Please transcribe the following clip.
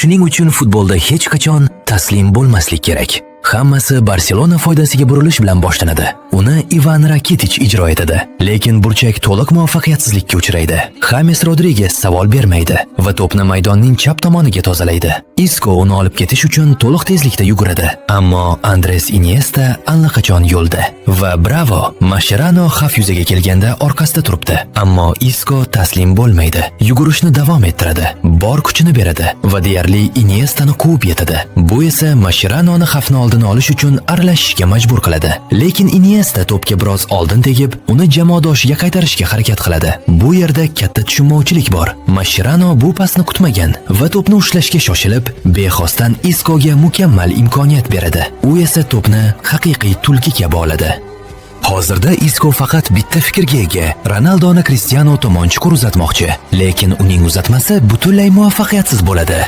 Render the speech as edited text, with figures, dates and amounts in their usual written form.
Shuning uchun futbolda hech qachon taslim bo'lmaslik kerak. Hammasi Barselona foydasiga burilish bilan boshlanadi. Uni Ivan Rakitic ijro etadi, lekin burchak to'liq muvaffaqiyatsizlikka uchraydi. James Rodriguez savol bermaydi va to'pni maydonning chap tomoniga tozalaydi. Isco uni olib ketish uchun to'liq tezlikda yuguradi, ammo Andres Iniesta allaqachon yo'lda. Va bravo, Mascherano xavf yuzaga kelganda orqasida turibdi, ammo Isco taslim bo'lmaydi. Yugurishni davom ettiradi, bor kuchini beradi va deyarli Iniestani quvib yetadi. Bu esa Mascheranoni xavfni oldini olish uchun aralashishga majbur qiladi. Lekin Iniesta to'pga biroz oldin tegib, uni jamoadoshiga qaytarishga harakat qiladi. Bu yerda katta tushunmovchilik bor. Mascherano bu pasni kutmagan va to'pni ushlashga shoshilib, bexosdan Iscoga mukammal imkoniyat beradi. U esa to'pni haqiqiy tulki kabi oladi. Hozirda Isco faqat bitta fikrga ega. Ronaldoni Cristiano tomon chuqur uzatmoqchi, lekin uning uzatmasi butunlay muvaffaqiyatsiz bo'ladi.